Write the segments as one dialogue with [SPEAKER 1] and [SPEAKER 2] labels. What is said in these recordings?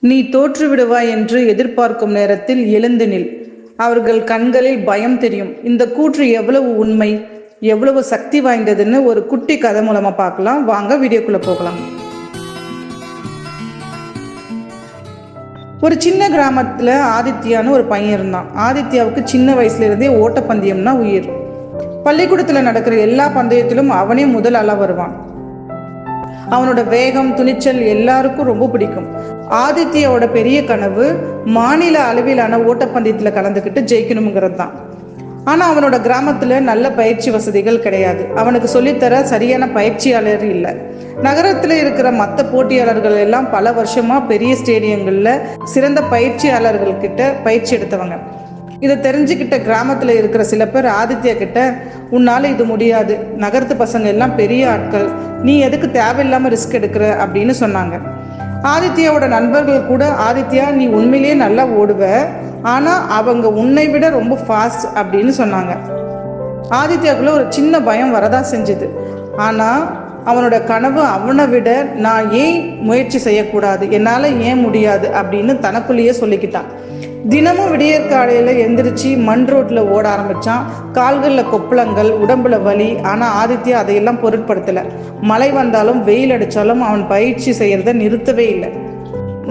[SPEAKER 1] நீ தோற்றுவிடுவாய் என்று எதிர்பார்க்கும் நேரத்தில் எழுந்து நில். அவர்கள் கண்களில் பயம் தெரியும். இந்த கூற்று எவ்வளவு உண்மை, எவ்வளவு சக்தி வாய்ந்ததுன்னு ஒரு குட்டி கதை மூலமா பார்க்கலாம். வாங்க வீடியோக்குள்ள போகலாம். ஒரு சின்ன கிராமத்துல ஆதித்யான்னு ஒரு பையன் இருந்தான். ஆதித்யாவுக்கு சின்ன வயசுல இருந்தே ஓட்டப்பந்தயம்னா உயிர். பள்ளிக்கூடத்துல நடக்கிற எல்லா பந்தயத்திலும் அவனே முதல் ஆளா வருவான். அவனோட வேகம், துணிச்சல் எல்லாருக்கும் ரொம்ப பிடிக்கும். ஆதித்யாவோட பெரிய கனவு மாநில அளவிலான ஓட்டப்பந்தயத்தில் கலந்துக்கிட்டு ஜெயிக்கணுங்கிறது தான். ஆனால் அவனோட கிராமத்தில் நல்ல பயிற்சி வசதிகள் கிடையாது. அவனுக்கு சொல்லித்தர சரியான பயிற்சியாளர் இல்லை. நகரத்தில் இருக்கிற மற்ற போட்டியாளர்கள் எல்லாம் பல வருஷமா பெரிய ஸ்டேடியங்களில் சிறந்த பயிற்சியாளர்கள் கிட்ட பயிற்சி எடுத்தவங்க. இதை தெரிஞ்சுக்கிட்ட கிராமத்தில் இருக்கிற சில பேர் ஆதித்யா கிட்ட, உன்னால இது முடியாது, நகரத்து பசங்க எல்லாம் பெரிய ஆட்கள், நீ எதுக்கு தேவையில்லாமல் ரிஸ்க் எடுக்கிற அப்படின்னு சொன்னாங்க. ஆதித்யாவோட நண்பர்கள் கூட, ஆதித்யா நீ உண்மையிலேயே நல்லா ஓடுவ, ஆனால் அவங்க உன்னை விட ரொம்ப ஃபாஸ்ட் அப்படின்னு சொன்னாங்க. ஆதித்யாவுக்குள்ள ஒரு சின்ன பயம் வரதா செஞ்சுது. ஆனால் அவனோட கனவு அவனை விட நான் ஏன் முயற்சி செய்யக்கூடாது, என்னால் ஏன் முடியாது அப்படின்னு தனக்குள்ளேயே சொல்லிக்கிட்டான். தினமும் விடியற்காலையில் எந்திரிச்சு மண் ரோட்டில் ஓட ஆரம்பித்தான். கால்களில் கொப்பளங்கள், உடம்புல வலி. ஆனால் ஆதித்யா அதையெல்லாம் பொருட்படுத்தலை. மழை வந்தாலும் வெயில் அடித்தாலும் அவன் பயிற்சி செய்கிறத நிறுத்தவே இல்லை.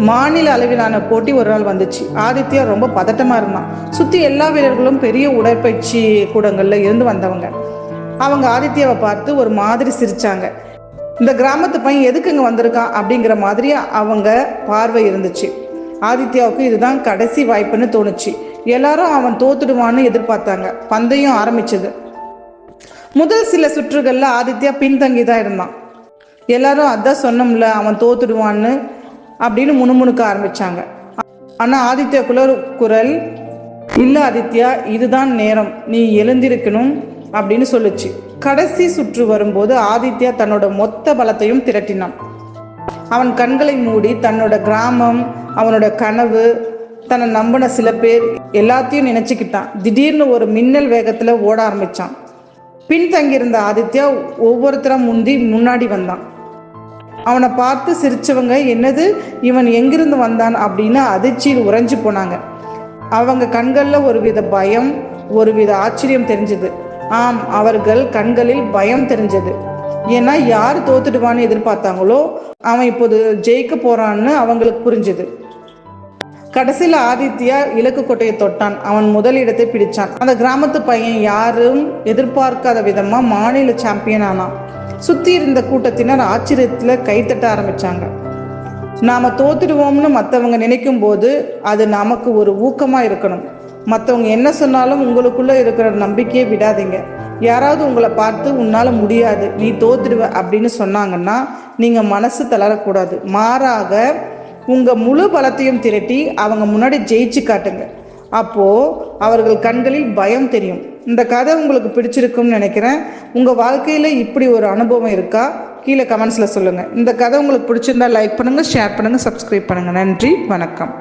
[SPEAKER 1] மாநில அளவிலான போட்டி ஒரு நாள் வந்துச்சு. ஆதித்யா ரொம்ப பதட்டமாக இருந்தான். சுற்றி எல்லா வீரர்களும் பெரிய உடற்பயிற்சி கூடங்களில் இருந்து வந்தவங்க. அவங்க ஆதித்யாவை பார்த்து ஒரு மாதிரி சிரிச்சாங்க. இந்த கிராமத்து பையன் எதுக்கு இங்கே வந்திருக்கான் அப்படிங்கிற மாதிரி அவங்க பார்வை இருந்துச்சு. ஆதித்யாவுக்கு இதுதான் கடைசி வாய்ப்புன்னு தோணுச்சு. எல்லாரும் அவன் தோத்துடுவான்னு எதிர்பார்த்தாங்க. பந்தயம் ஆரம்பிச்சது. முதல் சில சுற்றுகள்ல ஆதித்யா பின்தங்கி தான் இருந்தான். எல்லாரும் அதான் சொன்னோம்ல, அவன் தோத்துடுவான்னு அப்படின்னு முணுமுணுக்க ஆரம்பிச்சாங்க. ஆனா ஆதித்யாக்குள்ள ஒரு குரல், இல்ல ஆதித்யா, இதுதான் நேரம், நீ எழுந்திருக்கணும் அப்படின்னு சொல்லுச்சு. கடைசி சுற்று வரும்போது ஆதித்யா தன்னோட மொத்த பலத்தையும் திரட்டினான். அவன் கண்களை மூடி தன்னோட கிராமம், அவனோட கனவு, தன்னை நம்பின சில பேர் எல்லாத்தையும் நினைச்சுக்கிட்டான். திடீர்னு ஒரு மின்னல் வேகத்துல ஓட ஆரம்பிச்சான். பின்தங்கியிருந்த ஆதித்யா ஒவ்வொருத்தரா முன்னாடி வந்தான். அவனை பார்த்து சிரிச்சவங்க, என்னது இவன் எங்கிருந்து வந்தான் அப்படின்னு அதிர்ச்சியில் உறைஞ்சு போனாங்க. அவங்க கண்கள்ல ஒருவித பயம், ஒருவித ஆச்சரியம் தெரிஞ்சது. ஆம், அவர்கள் கண்களில் பயம் தெரிஞ்சது. ஏன்னா யார் தோத்துடுவான்னு எதிர்பார்த்தாங்களோ அவன் இப்போது ஜெயிக்க போறான்னு அவங்களுக்கு புரிஞ்சுது. கடைசியில் ஆதித்யா இலக்கு கோட்டையை தொட்டான். அவன் முதல் இடத்தை பிடிச்சான். அந்த கிராமத்து பையன் யாரும் எதிர்பார்க்காத விதமா மாநில சாம்பியன் ஆனான். சுத்தி இருந்த கூட்டத்தினர் ஆச்சரியத்துல கைத்தட்ட ஆரம்பிச்சாங்க. நாம தோத்துடுவோம்னு மற்றவங்க நினைக்கும் போது அது நமக்கு ஒரு ஊக்கமா இருக்கணும். மற்றவங்க என்ன சொன்னாலும் உங்களுக்குள்ள இருக்கிற நம்பிக்கையை விடாதீங்க. யாராவது உங்களை பார்த்து உன்னால முடியாது, நீ தோத்துடுவ அப்படின்னு சொன்னாங்கன்னா நீங்க மனசு தளரக்கூடாது. மாறாக உங்க முழு பலத்தையும் திரட்டி அவங்க முன்னாடி ஜெயிச்சு காட்டுங்க. அப்போ அவர்கள் கண்களில் பயம் தெரியும். இந்த கதை உங்களுக்கு பிடிச்சிருக்கும்னு நினைக்கிறேன். உங்க வாழ்க்கையில இப்படி ஒரு அனுபவம் இருக்கா? கீழே கமெண்ட்ஸ்ல சொல்லுங்க. இந்த கதை உங்களுக்கு பிடிச்சிருந்தா லைக் பண்ணுங்க, ஷேர் பண்ணுங்க, சப்ஸ்கிரைப் பண்ணுங்க. நன்றி, வணக்கம்.